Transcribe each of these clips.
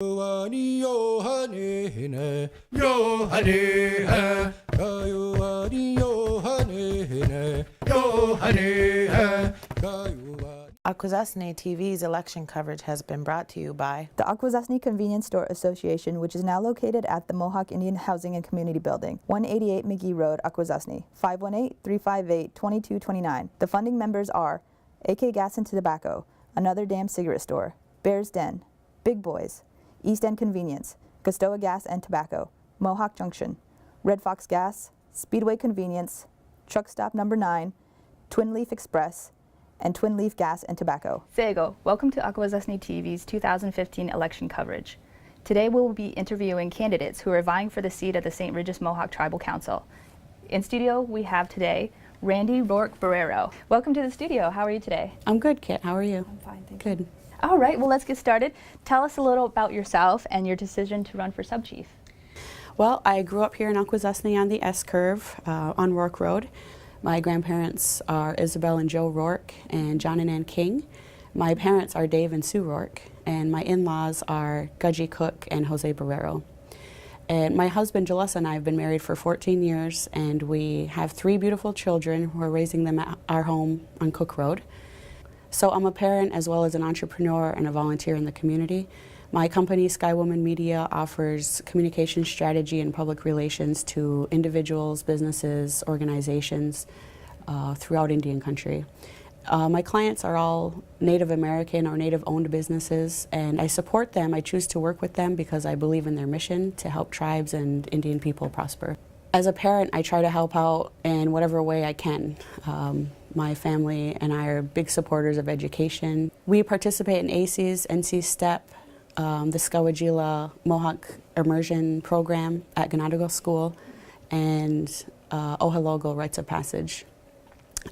Akwesasne TV's election coverage has been brought to you by the Akwesasne Convenience Store Association, which is now located at the Mohawk Indian Housing and Community Building, 188 McGee Road, Akwesasne, 518-358-2229. The funding members are AK Gas and Tobacco, Another Damn Cigarette Store, Bear's Den, Big Boys, East End Convenience, Gustoa Gas and Tobacco, Mohawk Junction, Red Fox Gas, Speedway Convenience, Truck Stop Number 9, Twin Leaf Express, and Twin Leaf Gas and Tobacco. Sego, welcome to Akwesasne TV's 2015 election coverage. Today we will be interviewing candidates who are vying for the seat of the St. Regis Mohawk Tribal Council. In studio we have today Randi, Rourke, Barreiro. Welcome to the studio. How are you today? I'm good, Kit. How are you? I'm fine, thank you. Good. All right, well, let's get started. Tell us a little about yourself and your decision to run for sub-chief. Well, I grew up here in Akwesasne on the S-curve on Rourke Road. My grandparents are Isabel and Joe Rourke and John and Ann King. My parents are Dave and Sue Rourke, and my in-laws are Gudgie Cook and Jose Barreiro. And my husband, Jalessa, and I have been married for 14 years, and we have 3 beautiful children. We're raising them at our home on Cook Road. So I'm a parent as well as an entrepreneur and a volunteer in the community. My company, Sky Woman Media, offers communication strategy and public relations to individuals, businesses, organizations throughout Indian country. My clients are all Native American or Native-owned businesses, and I support them. I choose to work with them because I believe in their mission to help tribes and Indian people prosper. As a parent, I try to help out in whatever way I can. My family and I are big supporters of education. We participate in ACES, NC STEP, the Skawajila Mohawk Immersion Program at Ganadago School, and Ohilogo Rites of Passage.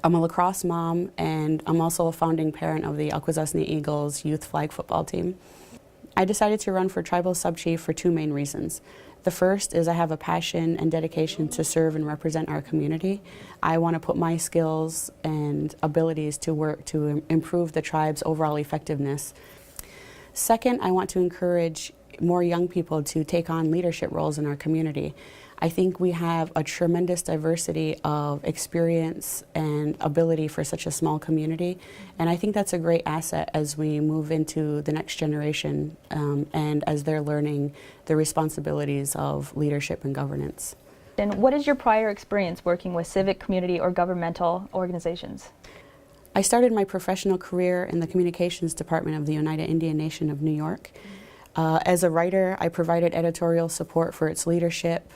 I'm a lacrosse mom, and I'm also a founding parent of the Akwesasne Eagles youth flag football team. I decided to run for tribal sub-chief for 2 main reasons. The first is I have a passion and dedication to serve and represent our community. I want to put my skills and abilities to work to improve the tribe's overall effectiveness. Second, I want to encourage more young people to take on leadership roles in our community. I think we have a tremendous diversity of experience and ability for such a small community, and I think that's a great asset as we move into the next generation and as they're learning the responsibilities of leadership and governance. And what is your prior experience working with civic, community, or governmental organizations? I started my professional career in the communications department of the Oneida Indian Nation of New York. As a writer, I provided editorial support for its leadership,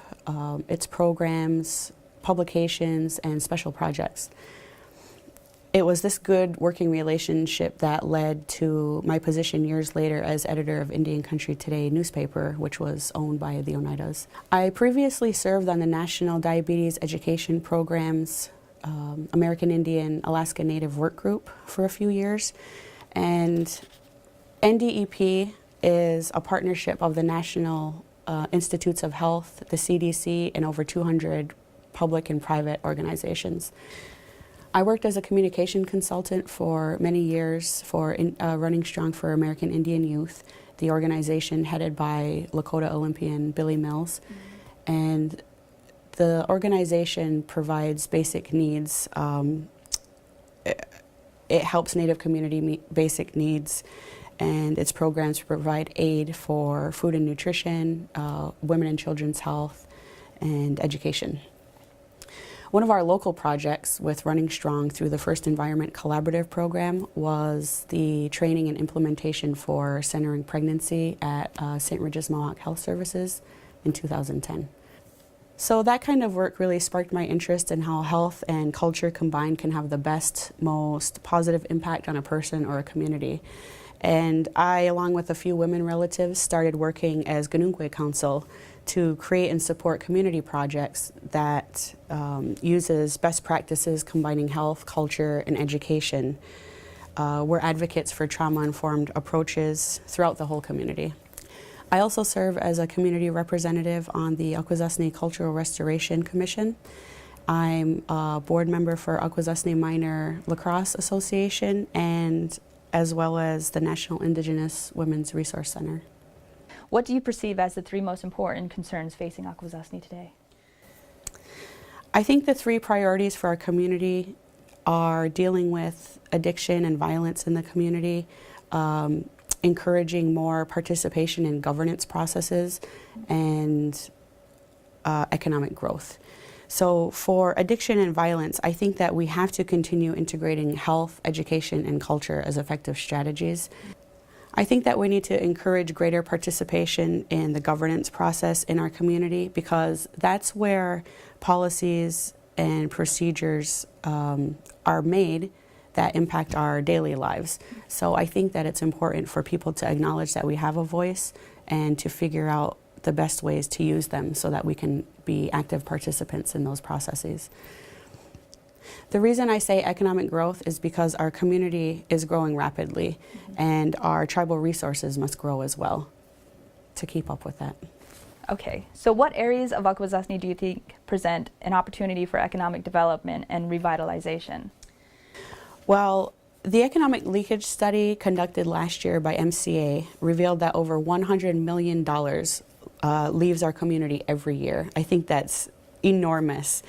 its programs, publications, and special projects. It was this good working relationship that led to my position years later as editor of Indian Country Today newspaper, which was owned by the Oneidas. I previously served on the National Diabetes Education Program's American Indian Alaska Native Work Group for a few years, and NDEP is a partnership of the National Institutes of Health, the CDC, and over 200 public and private organizations. I worked as a communication consultant for many years for Running Strong for American Indian Youth, the organization headed by Lakota Olympian Billy Mills. And the organization provides basic needs. It helps Native community meet basic needs, and its programs provide aid for food and nutrition, women and children's health, and education. One of our local projects with Running Strong through the First Environment Collaborative Program was the training and implementation for centering pregnancy at St. Regis Mohawk Health Services in 2010. So that kind of work really sparked my interest in how health and culture combined can have the best, most positive impact on a person or a community. And I, along with a few women relatives, started working as Ganunque Council to create and support community projects that uses best practices combining health, culture, and education. We're advocates for trauma-informed approaches throughout the whole community. I also serve as a community representative on the Akwesasne Cultural Restoration Commission. I'm a board member for Akwesasne Minor Lacrosse Association, and as well as the National Indigenous Women's Resource Center. What do you perceive as the 3 most important concerns facing Akwesasne today? I think the 3 priorities for our community are dealing with addiction and violence in the community, encouraging more participation in governance processes, and economic growth. So for addiction and violence, I think that we have to continue integrating health, education, and culture as effective strategies. I think that we need to encourage greater participation in the governance process in our community, because that's where policies and procedures are made that impact our daily lives. So I think that it's important for people to acknowledge that we have a voice and to figure out the best ways to use them so that we can be active participants in those processes. The reason I say economic growth is because our community is growing rapidly, and our tribal resources must grow as well to keep up with that. Okay, so what areas of Akwesasne do you think present an opportunity for economic development and revitalization? Well, the economic leakage study conducted last year by MCA revealed that over $100 million leaves our community every year. I think that's enormous.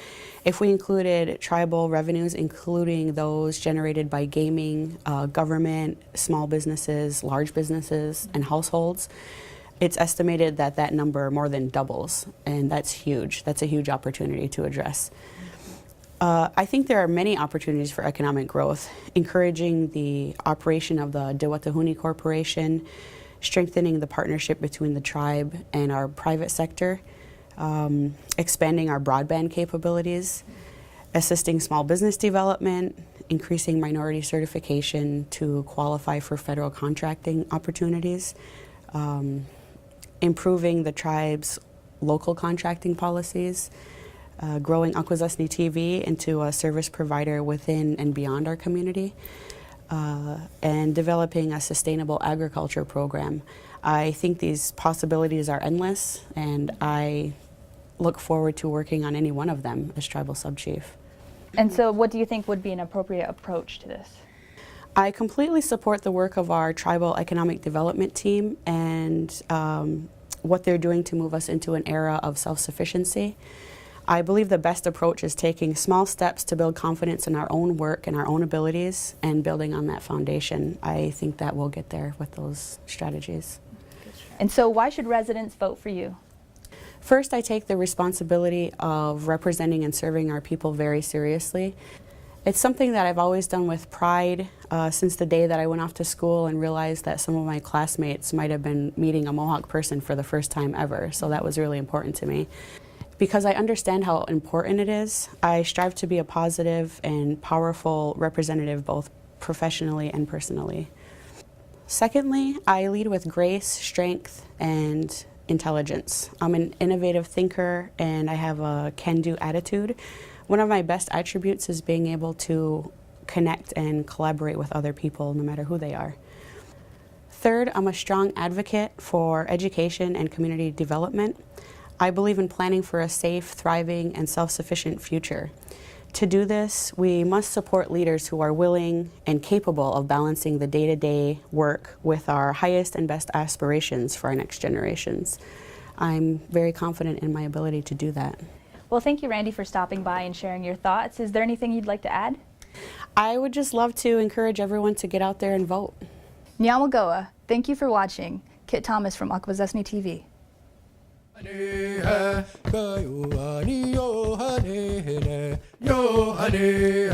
If we included tribal revenues, including those generated by gaming, government, small businesses, large businesses, and households, it's estimated that that number more than doubles, and that's huge. That's a huge opportunity to address. I think there are many opportunities for economic growth, encouraging the operation of the Dewatahuni Corporation, strengthening the partnership between the tribe and our private sector, expanding our broadband capabilities, assisting small business development, increasing minority certification to qualify for federal contracting opportunities, improving the tribe's local contracting policies, growing Akwesasne TV into a service provider within and beyond our community, and developing a sustainable agriculture program. I think these possibilities are endless, and I look forward to working on any one of them as tribal sub-chief. And so what do you think would be an appropriate approach to this? I completely support the work of our tribal economic development team and what they're doing to move us into an era of self-sufficiency. I believe the best approach is taking small steps to build confidence in our own work and our own abilities, and building on that foundation. I think that we'll get there with those strategies. And so why should residents vote for you? First, I take the responsibility of representing and serving our people very seriously. It's something that I've always done with pride since the day that I went off to school and realized that some of my classmates might have been meeting a Mohawk person for the first time ever, so that was really important to me. Because I understand how important it is, I strive to be a positive and powerful representative both professionally and personally. Secondly, I lead with grace, strength, and intelligence. I'm an innovative thinker, and I have a can-do attitude. One of my best attributes is being able to connect and collaborate with other people, no matter who they are. Third, I'm a strong advocate for education and community development. I believe in planning for a safe, thriving, and self-sufficient future. To do this, we must support leaders who are willing and capable of balancing the day-to-day work with our highest and best aspirations for our next generations. I'm very confident in my ability to do that. Well, thank you, Randi, for stopping by and sharing your thoughts. Is there anything you'd like to add? I would just love to encourage everyone to get out there and vote. Nyamagoa, thank you for watching. Kit Thomas from Akwesasne TV. Yo, honey,